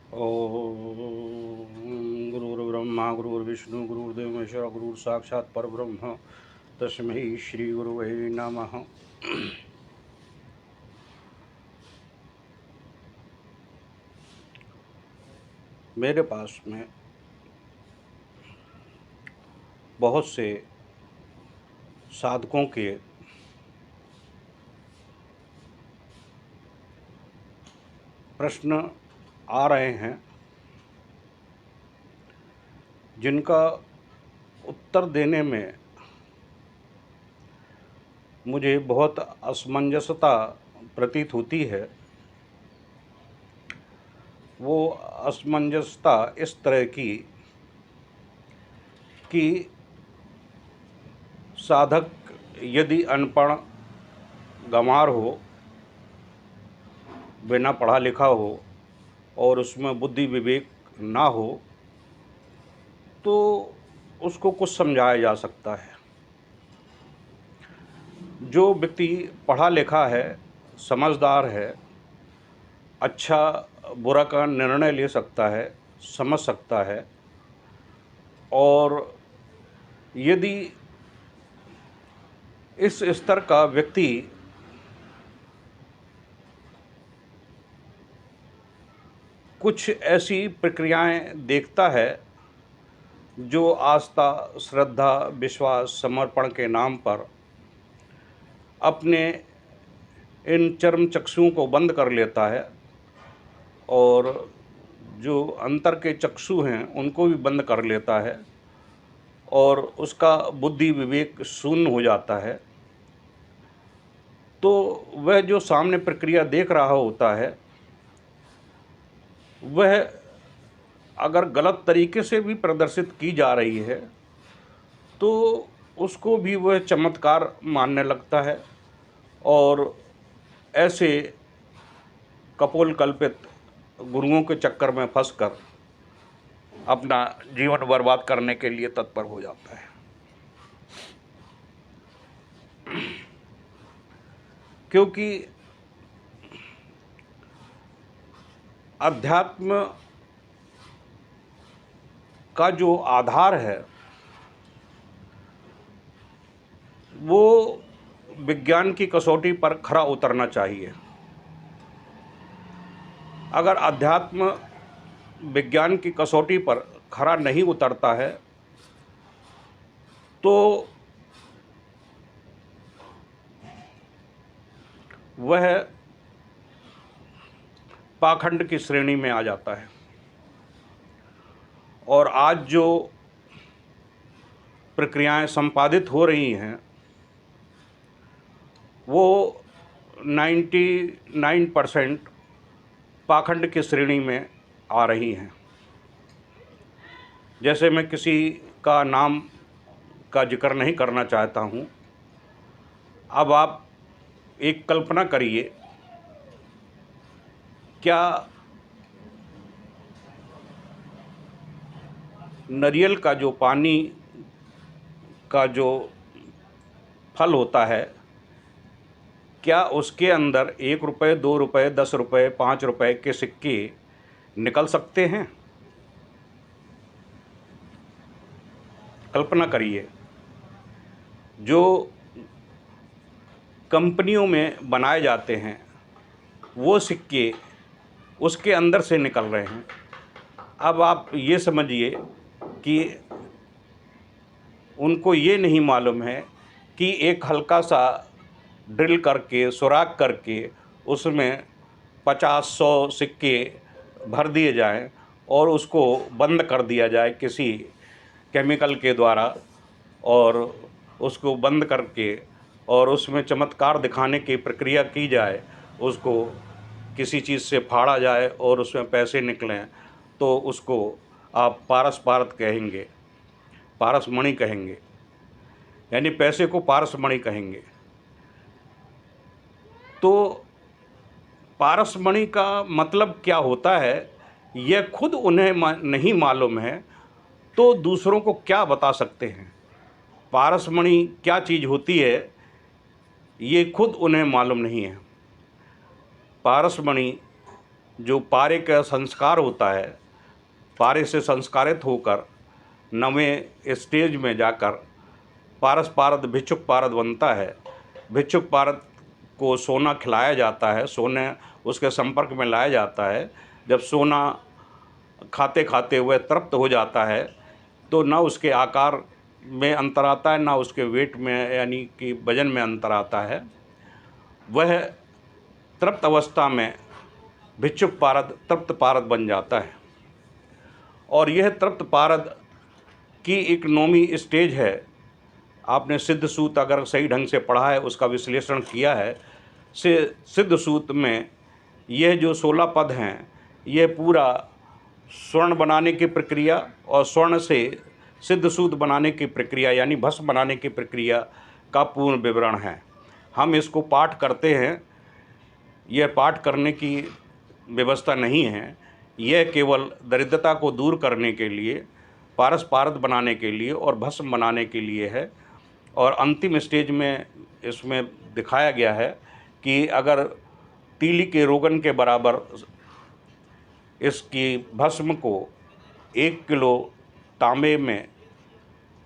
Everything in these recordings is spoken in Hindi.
ओम गुरुर्ब्रह्मा गुरुर्विष्णु गुरुर्देव महेश्वर गुरुर्साक्षात् परब्रह्म तस्मै श्री गुरुवे नमः। मेरे पास में बहुत से साधकों के प्रश्न आ रहे हैं जिनका उत्तर देने में मुझे बहुत असमंजसता प्रतीत होती है। वो असमंजसता इस तरह की कि साधक यदि अनपढ़ गंवार हो, बिना पढ़ा लिखा हो और उसमें बुद्धि विवेक ना हो तो उसको कुछ समझाया जा सकता है। जो व्यक्ति पढ़ा लिखा है, समझदार है, अच्छा बुरा का निर्णय ले सकता है, समझ सकता है, और यदि इस स्तर का व्यक्ति कुछ ऐसी प्रक्रियाएं देखता है जो आस्था, श्रद्धा, विश्वास, समर्पण के नाम पर अपने इन चर्म चक्षुओं को बंद कर लेता है और जो अंतर के चक्षु हैं उनको भी बंद कर लेता है और उसका बुद्धि विवेक शून्य हो जाता है, तो वह जो सामने प्रक्रिया देख रहा होता है वह अगर गलत तरीके से भी प्रदर्शित की जा रही है तो उसको भी वह चमत्कार मानने लगता है और ऐसे कपोल कल्पित गुरुओं के चक्कर में फंसकर अपना जीवन बर्बाद करने के लिए तत्पर हो जाता है। क्योंकि अध्यात्म का जो आधार है वो विज्ञान की कसौटी पर खरा उतरना चाहिए। अगर अध्यात्म विज्ञान की कसौटी पर खरा नहीं उतरता है तो वह पाखंड की श्रेणी में आ जाता है। और आज जो प्रक्रियाएं संपादित हो रही हैं वो 99% पाखंड की श्रेणी में आ रही हैं। जैसे मैं किसी का नाम का जिक्र नहीं करना चाहता हूँ। अब आप एक कल्पना करिए, क्या नारियल का जो पानी का जो फल होता है, क्या उसके अंदर 1 रुपये, 2 रुपये, 10 रुपये, 5 रुपये के सिक्के निकल सकते हैं? कल्पना करिए। जो कंपनियों में बनाए जाते हैं वो सिक्के उसके अंदर से निकल रहे हैं। अब आप ये समझिए कि उनको ये नहीं मालूम है कि एक हल्का सा ड्रिल करके, सुराख करके उसमें 50-100 सिक्के भर दिए जाएं और उसको बंद कर दिया जाए किसी केमिकल के द्वारा, और उसको बंद करके और उसमें चमत्कार दिखाने की प्रक्रिया की जाए, उसको किसी चीज़ से फाड़ा जाए और उसमें पैसे निकलें, तो उसको आप पारस पारत कहेंगे, पारसमणि कहेंगे, यानी पैसे को पारसमणि कहेंगे। तो पारसमणि का मतलब क्या होता है यह खुद उन्हें नहीं मालूम है, तो दूसरों को क्या बता सकते हैं? पारसमणि क्या चीज़ होती है ये खुद उन्हें मालूम नहीं है। पारसमणि जो पारे का संस्कार होता है, पारे से संस्कारित होकर नवें स्टेज में जाकर पारस पारद भिक्षुक पारद बनता है। भिक्षुक पारद को सोना खिलाया जाता है, सोने उसके संपर्क में लाया जाता है। जब सोना खाते खाते वह तृप्त हो जाता है तो ना उसके आकार में अंतर आता है, ना उसके वेट में यानी कि वजन में अंतर आता है। वह तृप्त अवस्था में भिक्षुक पारद तृप्त पारद बन जाता है। और यह तृप्त पारद की एक 9वीं स्टेज है। आपने सिद्ध सूत अगर सही ढंग से पढ़ा है, उसका विश्लेषण किया है, से सिद्ध सूत में यह जो 16 पद हैं, यह पूरा स्वर्ण बनाने की प्रक्रिया और स्वर्ण से सिद्ध सूत बनाने की प्रक्रिया यानी भस्म बनाने की प्रक्रिया का पूर्ण विवरण है। हम इसको पाठ करते हैं, यह पाठ करने की व्यवस्था नहीं है। यह केवल दरिद्रता को दूर करने के लिए, पारस पारद बनाने के लिए और भस्म बनाने के लिए है। और अंतिम स्टेज में इसमें दिखाया गया है कि अगर तीली के रोगन के बराबर इसकी भस्म को 1 किलो तांबे में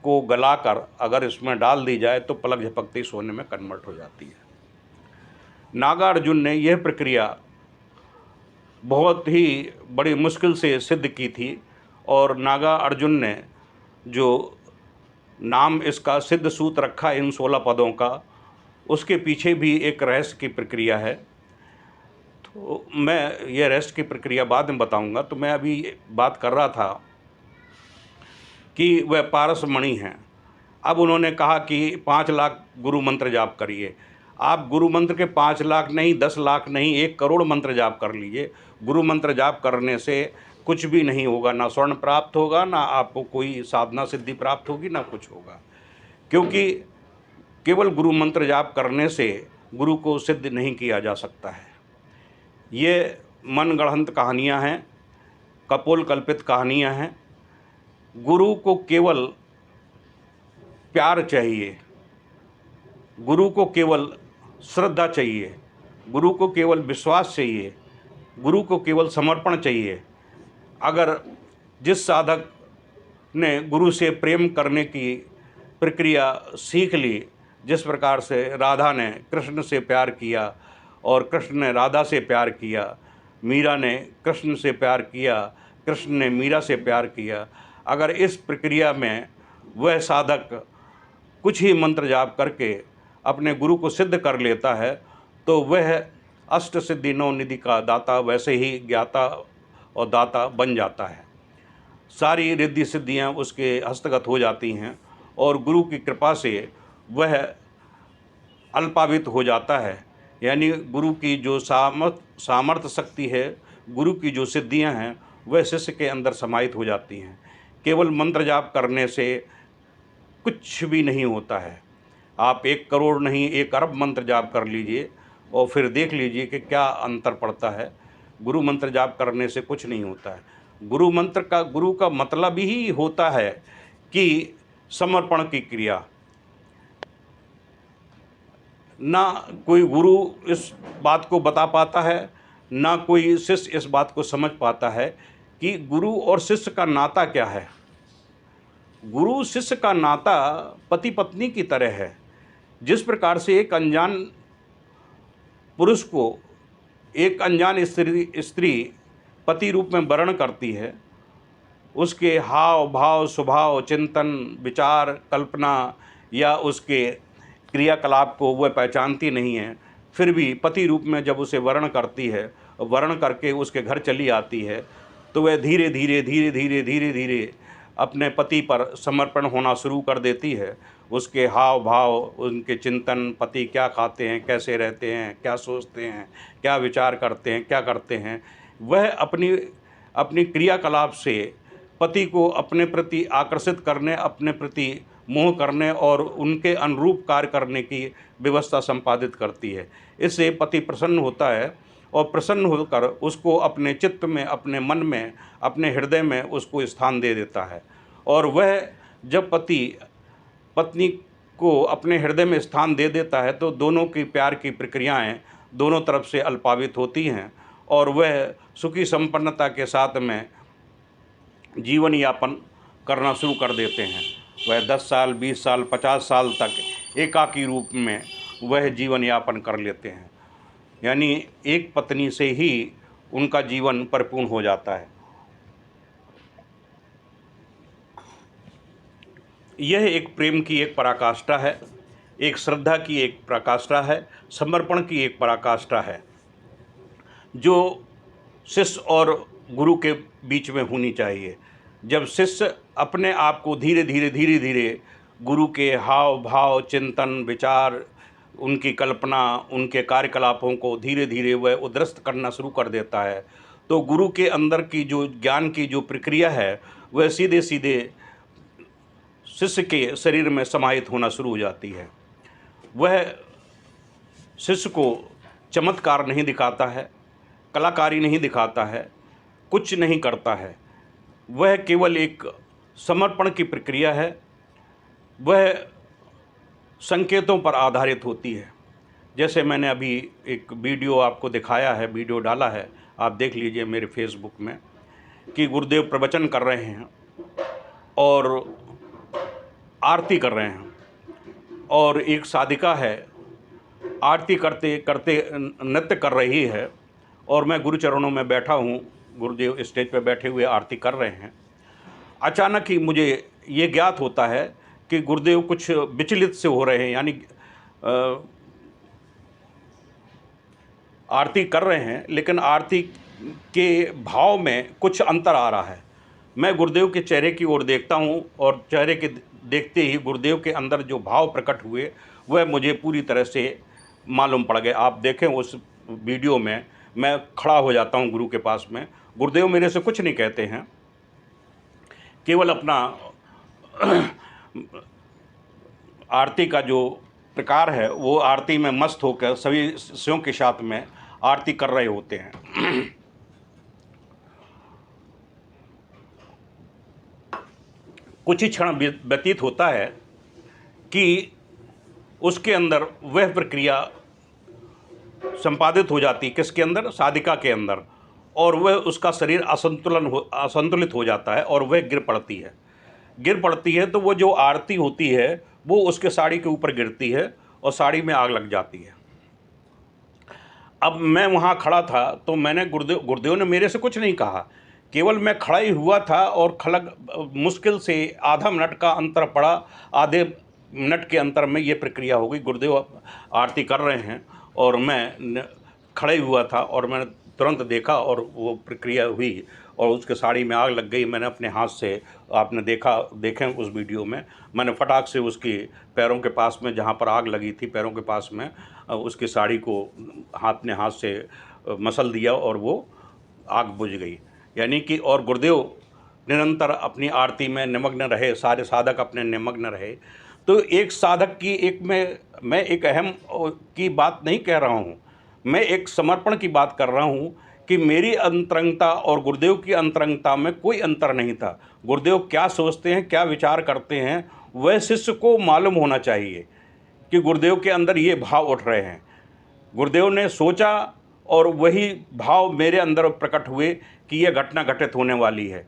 को गलाकर अगर इसमें डाल दी जाए तो पलक झपकते सोने में कन्वर्ट हो जाती है। नागार्जुन ने यह प्रक्रिया बहुत ही बड़ी मुश्किल से सिद्ध की थी और नागा अर्जुन ने जो नाम इसका सिद्ध सूत रखा इन 16 पदों का, उसके पीछे भी एक रहस्य की प्रक्रिया है। तो मैं यह रहस्य की प्रक्रिया बाद में बताऊंगा। तो मैं अभी बात कर रहा था कि वह पारस मणि हैं। अब उन्होंने कहा कि 5 लाख गुरु मंत्र जाप करिए। आप गुरु मंत्र के 5 लाख नहीं, 10 लाख नहीं, 1 करोड़ मंत्र जाप कर लीजिए। गुरु मंत्र जाप करने से कुछ भी नहीं होगा, ना स्वर्ण प्राप्त होगा, ना आपको कोई साधना सिद्धि प्राप्त होगी, ना कुछ होगा। क्योंकि केवल गुरु मंत्र जाप करने से गुरु को सिद्ध नहीं किया जा सकता है। ये मनगढ़ंत कहानियाँ हैं, कपोल कल्पित कहानियाँ हैं। गुरु को केवल प्यार चाहिए, गुरु को केवल श्रद्धा चाहिए, गुरु को केवल विश्वास चाहिए, गुरु को केवल समर्पण चाहिए। अगर जिस साधक ने गुरु से प्रेम करने की प्रक्रिया सीख ली, जिस प्रकार से राधा ने कृष्ण से प्यार किया और कृष्ण ने राधा से प्यार किया, मीरा ने कृष्ण से प्यार किया, कृष्ण ने मीरा से प्यार किया, अगर इस प्रक्रिया में वह साधक कुछ ही मंत्र जाप करके अपने गुरु को सिद्ध कर लेता है तो वह अष्ट सिद्धि 9 निधि का दाता वैसे ही ज्ञाता और दाता बन जाता है। सारी रिद्धि सिद्धियाँ उसके हस्तगत हो जाती हैं और गुरु की कृपा से वह अल्पावित हो जाता है। यानी गुरु की जो सामर्थ्य शक्ति है, गुरु की जो सिद्धियाँ हैं, वह शिष्य के अंदर समाहित हो जाती हैं। केवल मंत्र जाप करने से कुछ भी नहीं होता है। आप 1 करोड़ नहीं, 1 अरब मंत्र जाप कर लीजिए और फिर देख लीजिए कि क्या अंतर पड़ता है। गुरु मंत्र जाप करने से कुछ नहीं होता है। गुरु का मतलब ही होता है कि समर्पण की क्रिया। ना कोई गुरु इस बात को बता पाता है, ना कोई शिष्य इस बात को समझ पाता है कि गुरु और शिष्य का नाता क्या है। गुरु शिष्य का नाता पति पत्नी की तरह है। जिस प्रकार से एक अनजान पुरुष को एक अनजान स्त्री पति रूप में वर्ण करती है, उसके हाव भाव स्वभाव चिंतन विचार कल्पना या उसके क्रियाकलाप को वह पहचानती नहीं है, फिर भी पति रूप में जब उसे वर्ण करती है, वर्ण करके उसके घर चली आती है, तो वह धीरे धीरे अपने पति पर समर्पण होना शुरू कर देती है। उसके हाव भाव, उनके चिंतन, पति क्या खाते हैं, कैसे रहते हैं, क्या सोचते हैं, क्या विचार करते हैं, क्या करते हैं, वह अपनी क्रियाकलाप से पति को अपने प्रति आकर्षित करने, अपने प्रति मोह करने और उनके अनुरूप कार्य करने की व्यवस्था संपादित करती है। इससे पति प्रसन्न होता है और प्रसन्न होकर उसको अपने चित्त में, अपने मन में, अपने हृदय में उसको स्थान दे देता है। और वह जब पति पत्नी को अपने हृदय में स्थान दे देता है तो दोनों की प्यार की प्रक्रियाएं दोनों तरफ से अल्पावित होती हैं और वह सुखी संपन्नता के साथ में जीवन यापन करना शुरू कर देते हैं। वह 10 साल, 20 साल, 50 साल तक एकाकी रूप में वह जीवन यापन कर लेते हैं। यानी एक पत्नी से ही उनका जीवन परिपूर्ण हो जाता है। यह एक प्रेम की एक पराकाष्ठा है, एक श्रद्धा की एक पराकाष्ठा है, समर्पण की एक पराकाष्ठा है, जो शिष्य और गुरु के बीच में होनी चाहिए। जब शिष्य अपने आप को धीरे धीरे गुरु के हाव भाव, चिंतन, विचार, उनकी कल्पना, उनके कार्यकलापों को धीरे धीरे वह उद्रस्त करना शुरू कर देता है, तो गुरु के अंदर की जो ज्ञान की जो प्रक्रिया है वह सीधे सीधे शिष्य के शरीर में समाहित होना शुरू हो जाती है। वह शिष्य को चमत्कार नहीं दिखाता है, कलाकारी नहीं दिखाता है, कुछ नहीं करता है। वह केवल एक समर्पण की प्रक्रिया है। वह संकेतों पर आधारित होती है। जैसे मैंने अभी एक वीडियो आपको दिखाया है, वीडियो डाला है, आप देख लीजिए मेरे फेसबुक में, कि गुरुदेव प्रवचन कर रहे हैं और आरती कर रहे हैं, और एक साधिका है आरती करते करते नृत्य कर रही है, और मैं गुरु चरणों में बैठा हूँ, गुरुदेव स्टेज पर बैठे हुए आरती कर रहे हैं। अचानक ही मुझे ये ज्ञात होता है कि गुरुदेव कुछ विचलित से हो रहे हैं, यानी आरती कर रहे हैं लेकिन आरती के भाव में कुछ अंतर आ रहा है। मैं गुरुदेव के चेहरे की ओर देखता हूँ, और चेहरे के देखते ही गुरुदेव के अंदर जो भाव प्रकट हुए वह मुझे पूरी तरह से मालूम पड़ गए। आप देखें उस वीडियो में, मैं खड़ा हो जाता हूँ गुरु के पास में। गुरुदेव मेरे से कुछ नहीं कहते हैं, केवल अपना आरती का जो प्रकार है वो आरती में मस्त होकर सभी शिष्यों के साथ में आरती कर रहे होते हैं। कुछ ही क्षण व्यतीत होता है कि उसके अंदर वह प्रक्रिया संपादित हो जाती है। किसके अंदर? साधिका के अंदर। और वह उसका शरीर असंतुलित हो जाता है और वह गिर पड़ती है। तो वो जो आरती होती है वो उसके साड़ी के ऊपर गिरती है और साड़ी में आग लग जाती है। अब मैं वहाँ खड़ा था तो मैंने गुरुदेव ने मेरे से कुछ नहीं कहा, केवल मैं खड़ा ही हुआ था और मुश्किल से आधा मिनट का अंतर पड़ा। आधे मिनट के अंतर में ये प्रक्रिया हो गई। गुरुदेव आरती कर रहे हैं और मैं खड़े हुआ था और मैंने तुरंत देखा और वो प्रक्रिया हुई और उसके साड़ी में आग लग गई। मैंने अपने हाथ से, आपने देखें उस वीडियो में, मैंने फटाक से उसकी पैरों के पास में, जहाँ पर आग लगी थी पैरों के पास में, उसकी साड़ी को अपने हाथ से मसल दिया और वो आग बुझ गई। यानी कि और गुरुदेव निरंतर अपनी आरती में निमग्न रहे, सारे साधक अपने निमग्न रहे। तो एक साधक की मैं एक अहम की बात नहीं कह रहा हूँ, मैं एक समर्पण की बात कर रहा हूँ कि मेरी अंतरंगता और गुरुदेव की अंतरंगता में कोई अंतर नहीं था। गुरुदेव क्या सोचते हैं, क्या विचार करते हैं, वह शिष्य को मालूम होना चाहिए कि गुरुदेव के अंदर ये भाव उठ रहे हैं। गुरुदेव ने सोचा और वही भाव मेरे अंदर प्रकट हुए कि यह घटना घटित होने वाली है,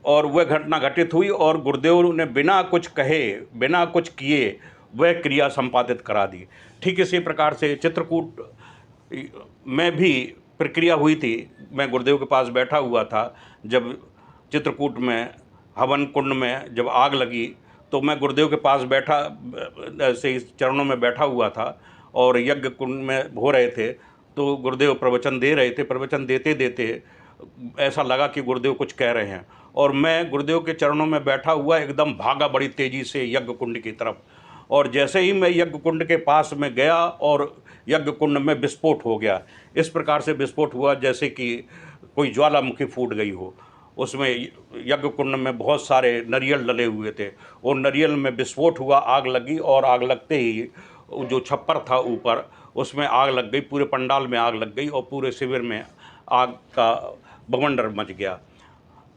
और वह घटना घटित हुई और गुरुदेव ने बिना कुछ कहे, बिना कुछ किए वह क्रिया संपादित करा दी। ठीक इसी प्रकार से चित्रकूट में भी प्रक्रिया हुई थी। मैं गुरुदेव के पास बैठा हुआ था, जब चित्रकूट में हवन कुंड में जब आग लगी तो मैं गुरुदेव के पास बैठा, ऐसे चरणों में बैठा हुआ था और यज्ञ कुंड में हो रहे थे। तो गुरुदेव प्रवचन दे रहे थे। प्रवचन देते देते ऐसा लगा कि गुरुदेव कुछ कह रहे हैं, और मैं गुरुदेव के चरणों में बैठा हुआ एकदम भागा बड़ी तेज़ी से यज्ञ कुंड की तरफ। और जैसे ही मैं यज्ञ कुंड के पास में गया और यज्ञ कुंड में विस्फोट हो गया। इस प्रकार से विस्फोट हुआ जैसे कि कोई ज्वालामुखी फूट गई हो। उसमें यज्ञ कुंड में बहुत सारे नारियल डले हुए थे, और नारियल में विस्फोट हुआ, आग लगी, और आग लगते ही जो छप्पर था ऊपर उसमें आग लग गई, पूरे पंडाल में आग लग गई और पूरे शिविर में आग का बवंडर मच गया।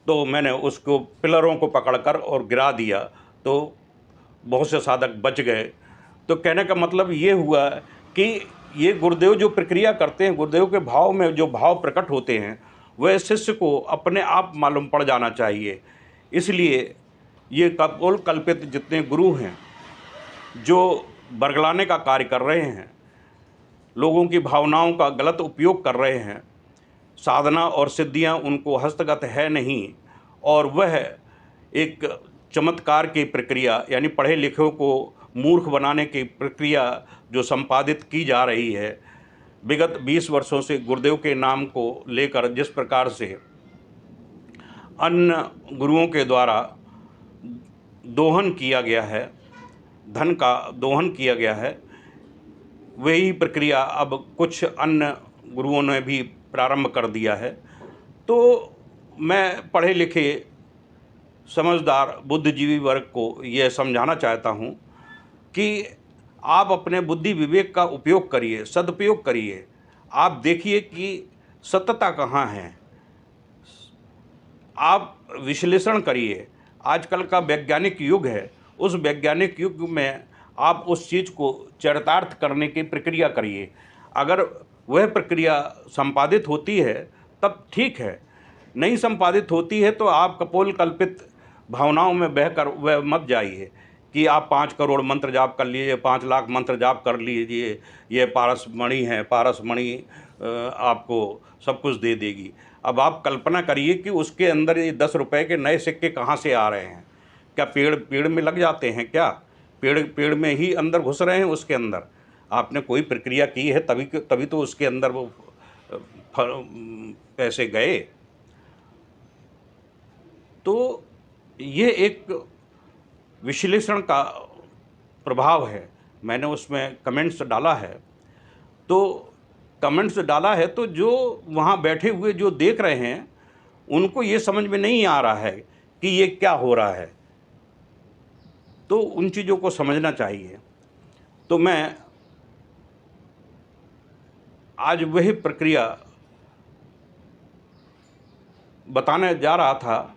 तो मैंने उसको पिलरों को पकड़कर और गिरा दिया, तो बहुत से साधक बच गए। तो कहने का मतलब ये हुआ कि ये गुरुदेव जो प्रक्रिया करते हैं, गुरुदेव के भाव में जो भाव प्रकट होते हैं वह शिष्य को अपने आप मालूम पड़ जाना चाहिए। इसलिए ये कपोल कल्पित जितने गुरु हैं जो बरगलाने का कार्य कर रहे हैं, लोगों की भावनाओं का गलत उपयोग कर रहे हैं, साधना और सिद्धियां उनको हस्तगत है नहीं, और वह एक चमत्कार की प्रक्रिया यानी पढ़े लिखे को मूर्ख बनाने की प्रक्रिया जो संपादित की जा रही है विगत 20 वर्षों से गुरुदेव के नाम को लेकर, जिस प्रकार से अन्य गुरुओं के द्वारा दोहन किया गया है, धन का दोहन किया गया है, वही प्रक्रिया अब कुछ अन्य गुरुओं ने भी प्रारंभ कर दिया है। तो मैं पढ़े लिखे समझदार बुद्धिजीवी वर्ग को यह समझाना चाहता हूँ कि आप अपने बुद्धि विवेक का उपयोग करिए, सदुपयोग करिए। आप देखिए कि सत्यता कहाँ है, आप विश्लेषण करिए। आजकल का वैज्ञानिक युग है, उस वैज्ञानिक युग में आप उस चीज़ को चरितार्थ करने की प्रक्रिया करिए। अगर वह प्रक्रिया संपादित होती है तब ठीक है, नहीं संपादित होती है तो आप कपोल कल्पित भावनाओं में बहकर वह मत जाइए कि आप 5 करोड़ मंत्र जाप कर लीजिए, 5 लाख मंत्र जाप कर लीजिए, ये पारस मणि है, पारस मणि आपको सब कुछ दे देगी। अब आप कल्पना करिए कि उसके अंदर ये 10 रुपए के नए सिक्के कहाँ से आ रहे हैं? क्या पेड़ में लग जाते हैं क्या? पेड़ में ही अंदर घुस रहे हैं? उसके अंदर आपने कोई प्रक्रिया की है तभी तो उसके अंदर वो पैसे गए। तो ये एक विश्लेषण का प्रभाव है। मैंने उसमें कमेंट्स डाला है, तो जो वहाँ बैठे हुए जो देख रहे हैं उनको ये समझ में नहीं आ रहा है कि ये क्या हो रहा है, तो उन चीज़ों को समझना चाहिए। तो मैं आज वही प्रक्रिया बताने जा रहा था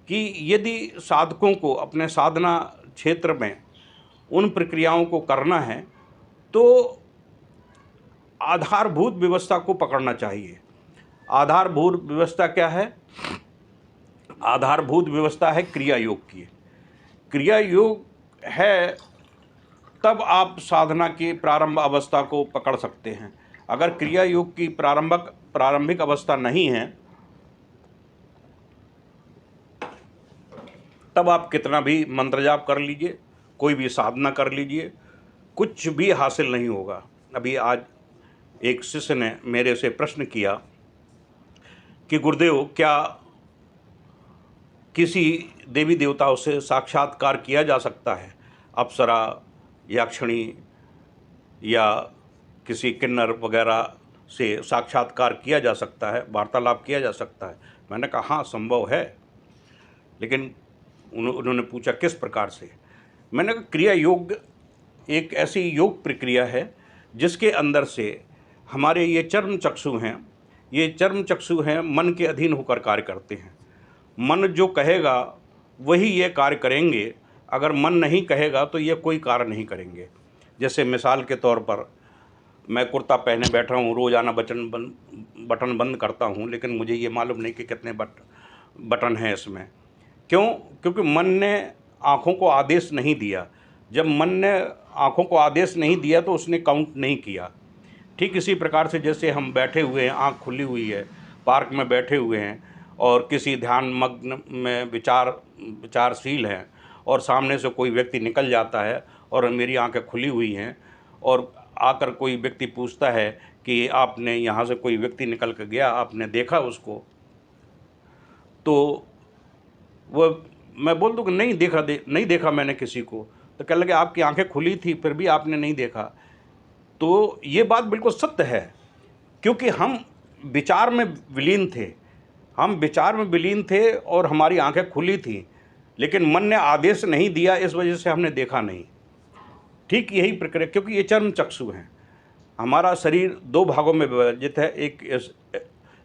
कि यदि साधकों को अपने साधना क्षेत्र में उन प्रक्रियाओं को करना है तो आधारभूत व्यवस्था को पकड़ना चाहिए। आधारभूत व्यवस्था क्या है? आधारभूत व्यवस्था है क्रिया योग की। क्रिया योग है तब आप साधना की प्रारंभ अवस्था को पकड़ सकते हैं। अगर क्रिया योग की प्रारंभिक अवस्था नहीं है तब आप कितना भी मंत्र जाप कर लीजिए, कोई भी साधना कर लीजिए, कुछ भी हासिल नहीं होगा। अभी आज एक शिष्य ने मेरे से प्रश्न किया कि गुरुदेव क्या किसी देवी देवताओं से साक्षात्कार किया जा सकता है? अप्सरा, यक्षिणी या किसी किन्नर वगैरह से साक्षात्कार किया जा सकता है, वार्तालाप किया जा सकता है? मैंने कहा हाँ संभव है, लेकिन उन्होंने पूछा किस प्रकार से? मैंने कहा क्रिया योग एक ऐसी योग प्रक्रिया है जिसके अंदर से हमारे ये चर्म चक्षु हैं मन के अधीन होकर कार्य करते हैं। मन जो कहेगा वही ये कार्य करेंगे, अगर मन नहीं कहेगा तो ये कोई कार्य नहीं करेंगे। जैसे मिसाल के तौर पर मैं कुर्ता पहने बैठा हूँ, रोज़ाना बटन बंद करता हूँ, लेकिन मुझे ये मालूम नहीं कि कितने बटन हैं इसमें। क्यों? क्योंकि मन ने आँखों को आदेश नहीं दिया। जब मन ने आँखों को आदेश नहीं दिया तो उसने काउंट नहीं किया। ठीक इसी प्रकार से जैसे हम बैठे हुए हैं, आँख खुली हुई है, पार्क में बैठे हुए हैं और किसी ध्यान मग्न में विचारशील हैं और सामने से कोई व्यक्ति निकल जाता है और मेरी आँखें खुली हुई हैं और आकर कोई व्यक्ति पूछता है कि आपने यहाँ से कोई व्यक्ति निकल कर गया, आपने देखा उसको? तो वो मैं बोल दूँ कि नहीं देखा मैंने किसी को। तो कहने लगे आपकी आंखें खुली थी फिर भी आपने नहीं देखा। तो ये बात बिल्कुल सत्य है, क्योंकि हम विचार में विलीन थे और हमारी आंखें खुली थी, लेकिन मन ने आदेश नहीं दिया, इस वजह से हमने देखा नहीं। ठीक यही प्रक्रिया, क्योंकि ये चर्म चक्षु हैं। हमारा शरीर 2 भागों में विभाजित है, एक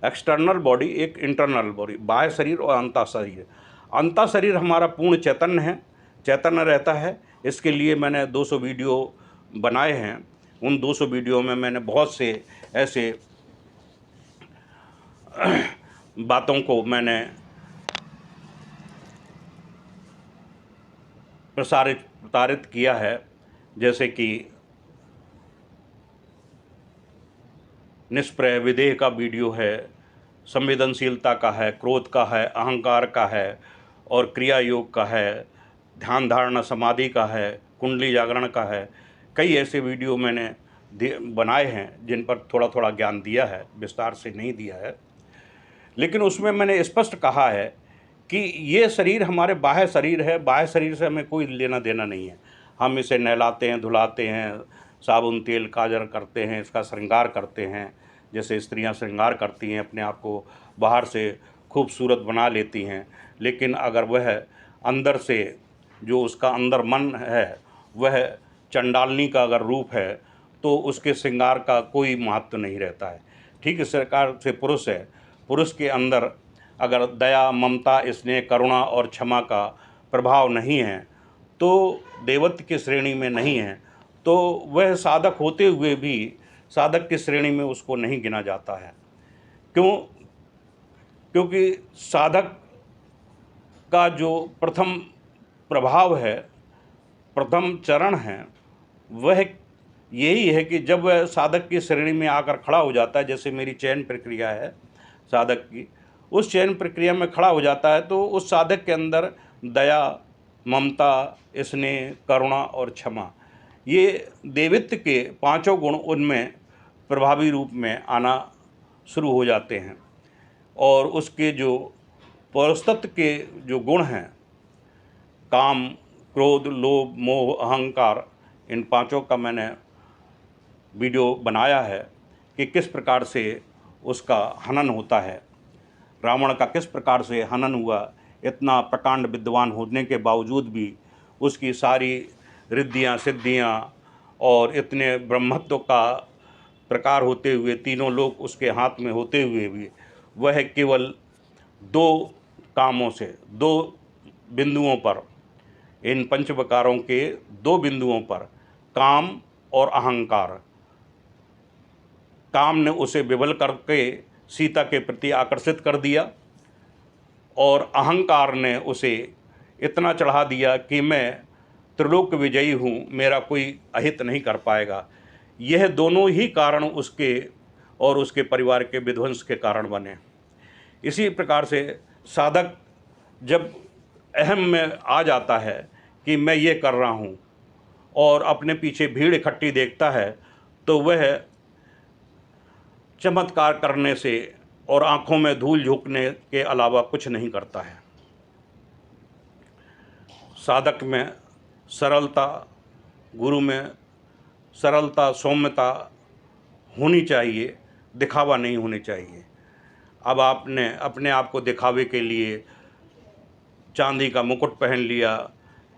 एक्सटर्नल बॉडी, एक इंटरनल बॉडी, बाह्य शरीर और अंतः शरीर। अंतः शरीर हमारा पूर्ण चैतन्य है, चैतन्य रहता है। इसके लिए मैंने 200 वीडियो बनाए हैं। उन 200 वीडियो में मैंने बहुत से ऐसे बातों को मैंने प्रसारित किया है, जैसे कि निष्प्रय विदेह का वीडियो है, संवेदनशीलता का है, क्रोध का है, अहंकार का है और क्रिया योग का है, ध्यान धारणा समाधि का है, कुंडली जागरण का है। कई ऐसे वीडियो मैंने बनाए हैं जिन पर थोड़ा थोड़ा ज्ञान दिया है, विस्तार से नहीं दिया है। लेकिन उसमें मैंने स्पष्ट कहा है कि ये शरीर हमारे बाह्य शरीर है, बाह्य शरीर से हमें कोई लेना देना नहीं है। हम इसे नहलाते हैं, धुलाते हैं, साबुन तेल काजल करते हैं, इसका श्रृंगार करते हैं, जैसे स्त्रियां श्रृंगार करती हैं, अपने आप को बाहर से खूबसूरत बना लेती हैं। लेकिन अगर वह अंदर से, जो उसका अंदर मन है, वह चंडालनी का अगर रूप है, तो उसके श्रृंगार का कोई महत्व नहीं रहता है। ठीक इस प्रकार से पुरुष है, पुरुष के अंदर अगर दया, ममता, स्नेह, करुणा और क्षमा का प्रभाव नहीं है, तो देवत्व की श्रेणी में नहीं है, तो वह साधक होते हुए भी साधक की श्रेणी में उसको नहीं गिना जाता है। क्यों? क्योंकि साधक का जो प्रथम प्रभाव है, प्रथम चरण है, वह यही है कि जब वह साधक की श्रेणी में आकर खड़ा हो जाता है, जैसे मेरी चयन प्रक्रिया है साधक की, उस चयन प्रक्रिया में खड़ा हो जाता है, तो उस साधक के अंदर दया, ममता, स्नेह, करुणा और क्षमा, ये देवित्व के पांचों गुण उनमें प्रभावी रूप में आना शुरू हो जाते हैं। और उसके जो पौरुषत्व के जो गुण हैं, काम, क्रोध, लोभ, मोह, अहंकार, इन पांचों का मैंने वीडियो बनाया है कि किस प्रकार से उसका हनन होता है। रावण का किस प्रकार से हनन हुआ, इतना प्रकांड विद्वान होने के बावजूद भी उसकी सारी रिद्धियाँ सिद्धियाँ और इतने ब्रह्मत्व का प्रकार होते हुए, तीनों लोक उसके हाथ में होते हुए भी वह केवल दो कामों से, दो बिंदुओं पर, इन पंच विकारों के दो बिंदुओं पर, काम और अहंकार, काम ने उसे विवल करके सीता के प्रति आकर्षित कर दिया और अहंकार ने उसे इतना चढ़ा दिया कि मैं त्रिलोक विजयी हूँ, मेरा कोई अहित नहीं कर पाएगा। यह दोनों ही कारण उसके और उसके परिवार के विध्वंस के कारण बने। इसी प्रकार से साधक जब अहम में आ जाता है कि मैं ये कर रहा हूँ और अपने पीछे भीड़ इकट्ठी देखता है, तो वह चमत्कार करने से और आंखों में धूल झोंकने के अलावा कुछ नहीं करता है। साधक में सरलता, गुरु में सरलता, सौम्यता होनी चाहिए, दिखावा नहीं होनी चाहिए। अब आपने अपने आप को दिखावे के लिए चांदी का मुकुट पहन लिया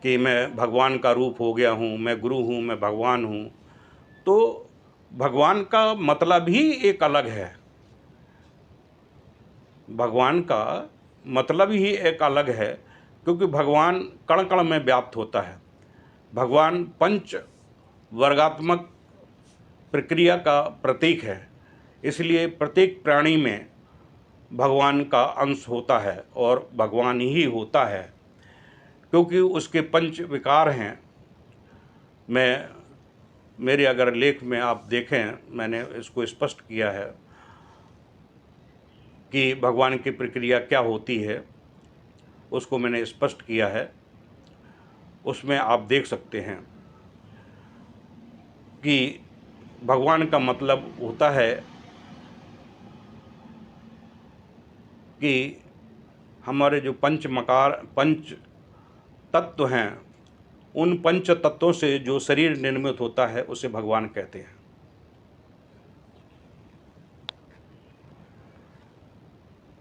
कि मैं भगवान का रूप हो गया हूँ, मैं गुरु हूँ, मैं भगवान हूँ, तो भगवान का मतलब ही एक अलग है। भगवान का मतलब ही एक अलग है, क्योंकि भगवान कण कण में व्याप्त होता है। भगवान पंच वर्गात्मक प्रक्रिया का प्रतीक है, इसलिए प्रत्येक प्राणी में भगवान का अंश होता है और भगवान ही होता है, क्योंकि उसके पंच विकार हैं। मेरे अगर लेख में आप देखें, मैंने इसको स्पष्ट किया है कि भगवान की प्रक्रिया क्या होती है, उसको मैंने स्पष्ट किया है। उसमें आप देख सकते हैं कि भगवान का मतलब होता है कि हमारे जो पंच तत्व हैं, उन पंच तत्वों से जो शरीर निर्मित होता है उसे भगवान कहते हैं।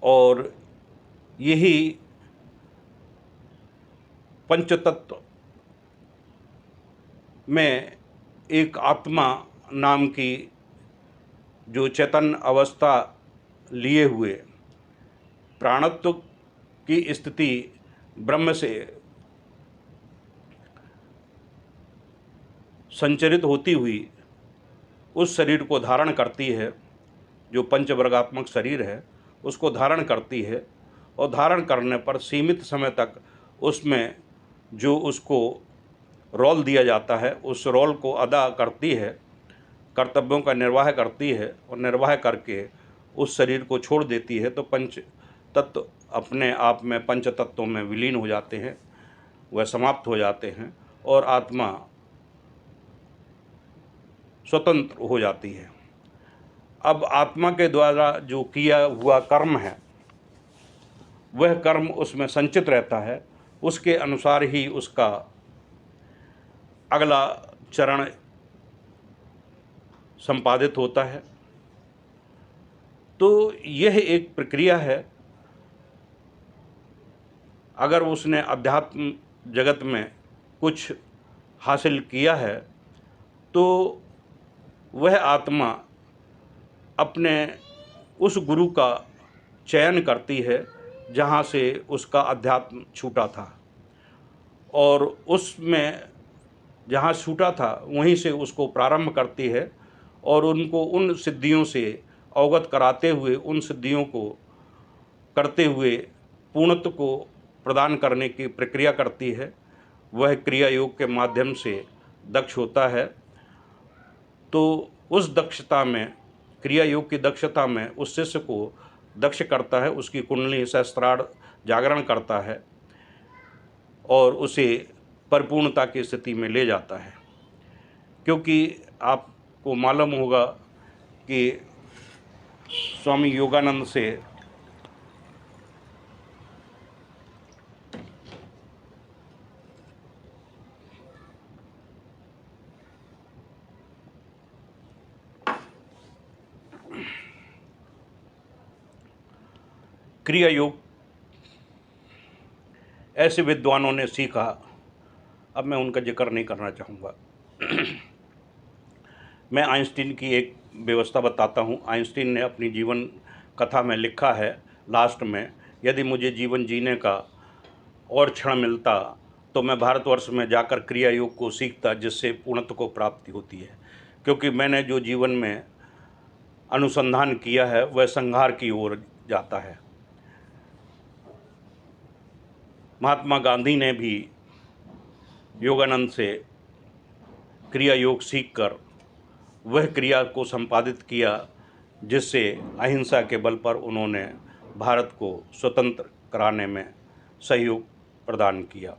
और यही पंच तत्व में एक आत्मा नाम की जो चेतन अवस्था लिए हुए प्राणत्व की स्थिति ब्रह्म से संचरित होती हुई उस शरीर को धारण करती है, जो पंचवर्गात्मक शरीर है उसको धारण करती है, और धारण करने पर सीमित समय तक उसमें जो उसको रोल दिया जाता है उस रोल को अदा करती है, कर्तव्यों का निर्वाह करती है, और निर्वाह करके उस शरीर को छोड़ देती है। तो पंच तत्व अपने आप में पंच तत्वों में विलीन हो जाते हैं, वह समाप्त हो जाते हैं और आत्मा स्वतंत्र हो जाती है। अब आत्मा के द्वारा जो किया हुआ कर्म है वह कर्म उसमें संचित रहता है, उसके अनुसार ही उसका अगला चरण संपादित होता है। तो यह एक प्रक्रिया है। अगर उसने अध्यात्म जगत में कुछ हासिल किया है तो वह आत्मा अपने उस गुरु का चयन करती है जहाँ से उसका अध्यात्म छूटा था, और उसमें जहाँ छूटा था वहीं से उसको प्रारंभ करती है, और उनको उन सिद्धियों से अवगत कराते हुए, उन सिद्धियों को करते हुए पूर्णत्व को प्रदान करने की प्रक्रिया करती है। वह क्रिया योग के माध्यम से दक्ष होता है। तो उस दक्षता में, क्रिया योग की दक्षता में उस शिष्य को दक्ष करता है, उसकी कुंडली सहस्त्रार जागरण करता है और उसे परिपूर्णता की स्थिति में ले जाता है। क्योंकि आपको मालूम होगा कि स्वामी योगानंद से क्रिया योग ऐसे विद्वानों ने सीखा, अब मैं उनका जिक्र नहीं करना चाहूँगा। मैं आइंस्टीन की एक व्यवस्था बताता हूँ। आइंस्टीन ने अपनी जीवन कथा में लिखा है लास्ट में, यदि मुझे जीवन जीने का और क्षण मिलता तो मैं भारतवर्ष में जाकर क्रिया योग को सीखता, जिससे पूर्णत्व को प्राप्ति होती है। क्योंकि मैंने जो जीवन में अनुसंधान किया है वह संहार की ओर जाता है। महात्मा गांधी ने भी योगानंद से क्रिया योग सीखकर वह क्रिया को संपादित किया, जिससे अहिंसा के बल पर उन्होंने भारत को स्वतंत्र कराने में सहयोग प्रदान किया।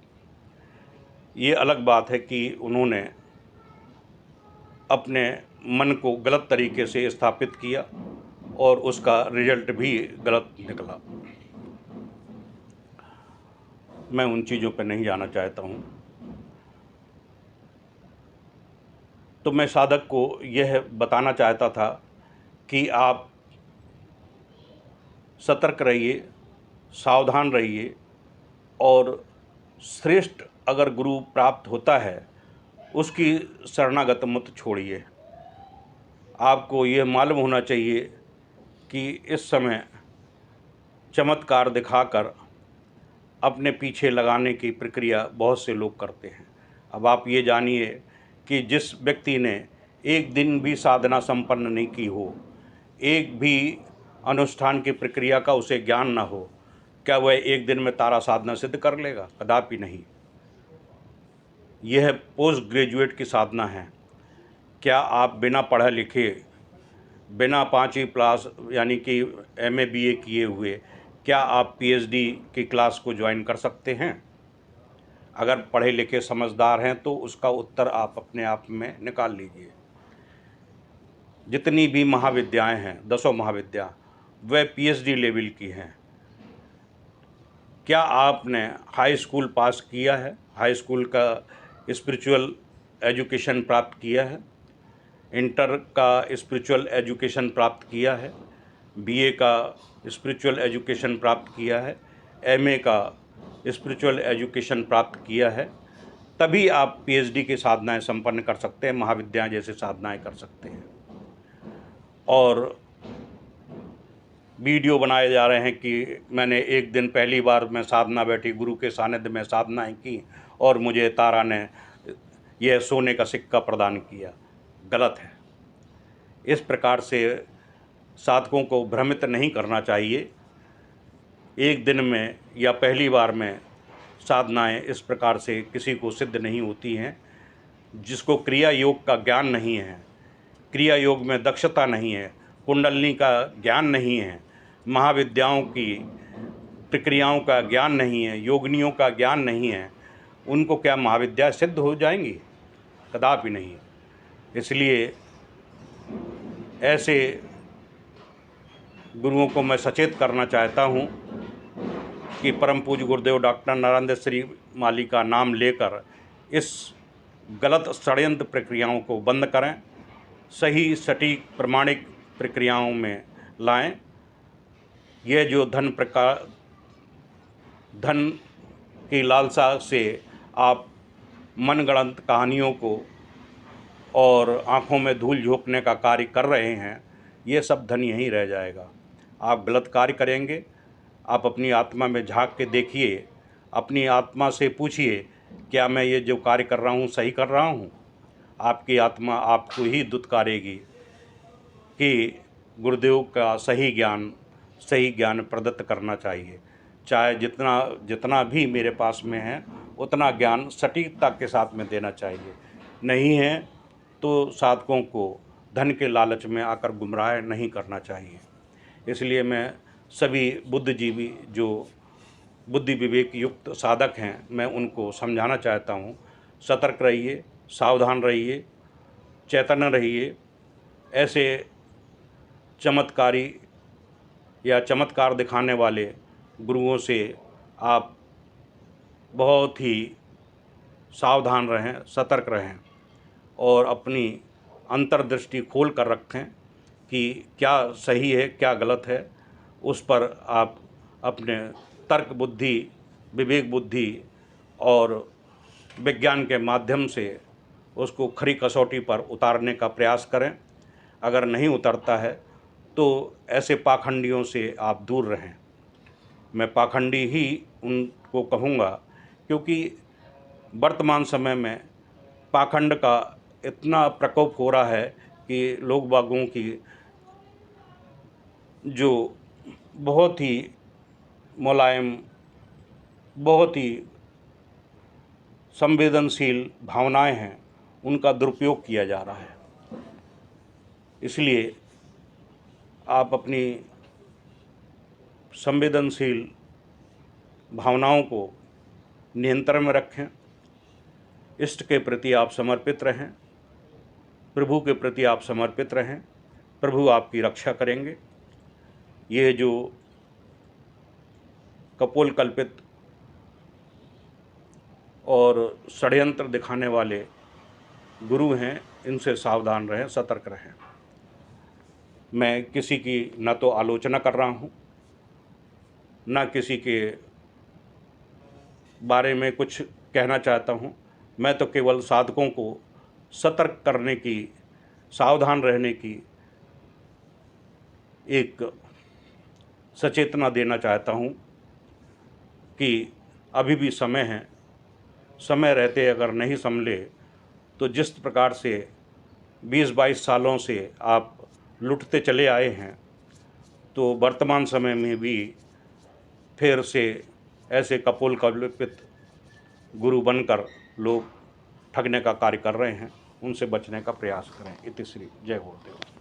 ये अलग बात है कि उन्होंने अपने मन को गलत तरीके से स्थापित किया और उसका रिजल्ट भी गलत निकला। मैं उन चीज़ों पर नहीं जाना चाहता हूँ। तो मैं साधक को यह बताना चाहता था कि आप सतर्क रहिए, सावधान रहिए, और श्रेष्ठ अगर गुरु प्राप्त होता है उसकी शरणागत मत छोड़िए। आपको यह मालूम होना चाहिए कि इस समय चमत्कार दिखाकर अपने पीछे लगाने की प्रक्रिया बहुत से लोग करते हैं। अब आप ये जानिए कि जिस व्यक्ति ने एक दिन भी साधना संपन्न नहीं की हो, एक भी अनुष्ठान की प्रक्रिया का उसे ज्ञान ना हो, क्या वह एक दिन में तारा साधना सिद्ध कर लेगा? कदापि नहीं। यह पोस्ट ग्रेजुएट की साधना है। क्या आप बिना पढ़े लिखे, बिना 5वीं क्लास यानी कि MA BA किए हुए, क्या आप PhD की क्लास को ज्वाइन कर सकते हैं? अगर पढ़े लिखे समझदार हैं तो उसका उत्तर आप अपने आप में निकाल लीजिए। जितनी भी महाविद्याएं हैं, 10 महाविद्या, वह PhD लेवल की हैं। क्या आपने हाई स्कूल पास किया है, हाई स्कूल का स्पिरिचुअल एजुकेशन प्राप्त किया है, इंटर का स्पिरिचुअल एजुकेशन प्राप्त किया है, BA का स्पिरिचुअल एजुकेशन प्राप्त किया है, MA का स्पिरिचुअल एजुकेशन प्राप्त किया है, तभी आप PhD की साधनाएं संपन्न कर सकते हैं, महाविद्याएं जैसे साधनाएं कर सकते हैं। और वीडियो बनाए जा रहे हैं कि मैंने एक दिन पहली बार मैं साधना बैठी, गुरु के सानिध्य में साधनाएं की और मुझे तारा ने यह सोने का सिक्का प्रदान किया। गलत है। इस प्रकार से साधकों को भ्रमित नहीं करना चाहिए। एक दिन में या पहली बार में साधनाएं इस प्रकार से किसी को सिद्ध नहीं होती हैं। जिसको क्रिया योग का ज्ञान नहीं है, क्रिया योग में दक्षता नहीं है, कुंडलिनी का ज्ञान नहीं है, महाविद्याओं की प्रक्रियाओं का ज्ञान नहीं है, योगिनियों का ज्ञान नहीं है, उनको क्या महाविद्या सिद्ध हो जाएंगी? कदापि नहीं। इसलिए ऐसे गुरुओं को मैं सचेत करना चाहता हूँ कि परम पूज्य गुरुदेव डॉक्टर नरेंद्र श्री माली का नाम लेकर इस गलत षड्यंत्र प्रक्रियाओं को बंद करें, सही सटीक प्रमाणिक प्रक्रियाओं में लाएं। यह जो धन की लालसा से आप मनगढ़ंत कहानियों को और आँखों में धूल झोंकने का कार्य कर रहे हैं, ये सब धन यहीं रह जाएगा। आप गलत कार्य करेंगे। आप अपनी आत्मा में झांक के देखिए, अपनी आत्मा से पूछिए, क्या मैं ये जो कार्य कर रहा हूँ सही कर रहा हूँ? आपकी आत्मा आपको ही दुत्कारेगी कि गुरुदेव का सही ज्ञान प्रदत्त करना चाहिए। चाहे जितना भी मेरे पास में है उतना ज्ञान सटीकता के साथ में देना चाहिए। नहीं है तो साधकों को धन के लालच में आकर गुमराह नहीं करना चाहिए। इसलिए मैं सभी बुद्धिजीवी जो बुद्धि विवेक युक्त साधक हैं, मैं उनको समझाना चाहता हूँ, सतर्क रहिए, सावधान रहिए, चैतन्य रहिए। ऐसे चमत्कारी या चमत्कार दिखाने वाले गुरुओं से आप बहुत ही सावधान रहें, सतर्क रहें और अपनी अंतर्दृष्टि खोल कर रखें कि क्या सही है क्या गलत है। उस पर आप अपने तर्क बुद्धि, विवेक बुद्धि और विज्ञान के माध्यम से उसको खरी कसौटी पर उतारने का प्रयास करें। अगर नहीं उतरता है तो ऐसे पाखंडियों से आप दूर रहें। मैं पाखंडी ही उनको कहूँगा, क्योंकि वर्तमान समय में पाखंड का इतना प्रकोप हो रहा है कि लोग बागों की जो बहुत ही मुलायम, बहुत ही संवेदनशील भावनाएं हैं, उनका दुरुपयोग किया जा रहा है। इसलिए आप अपनी संवेदनशील भावनाओं को नियंत्रण में रखें, इष्ट के प्रति आप समर्पित रहें, प्रभु के प्रति आप समर्पित रहें, प्रभु आपकी रक्षा करेंगे। ये जो कपोल कल्पित और षड्यंत्र दिखाने वाले गुरु हैं, इनसे सावधान रहें, सतर्क रहें। मैं किसी की न तो आलोचना कर रहा हूँ, न किसी के बारे में कुछ कहना चाहता हूँ। मैं तो केवल साधकों को सतर्क करने की, सावधान रहने की एक सचेतना देना चाहता हूँ कि अभी भी समय है। समय रहते अगर नहीं संभले तो जिस प्रकार से 20-22 सालों से आप लुटते चले आए हैं, तो वर्तमान समय में भी फिर से ऐसे कपोल कल्पित गुरु बनकर लोग ठगने का कार्य कर रहे हैं। उनसे बचने का प्रयास करें। इति श्री जय गुरुदेव।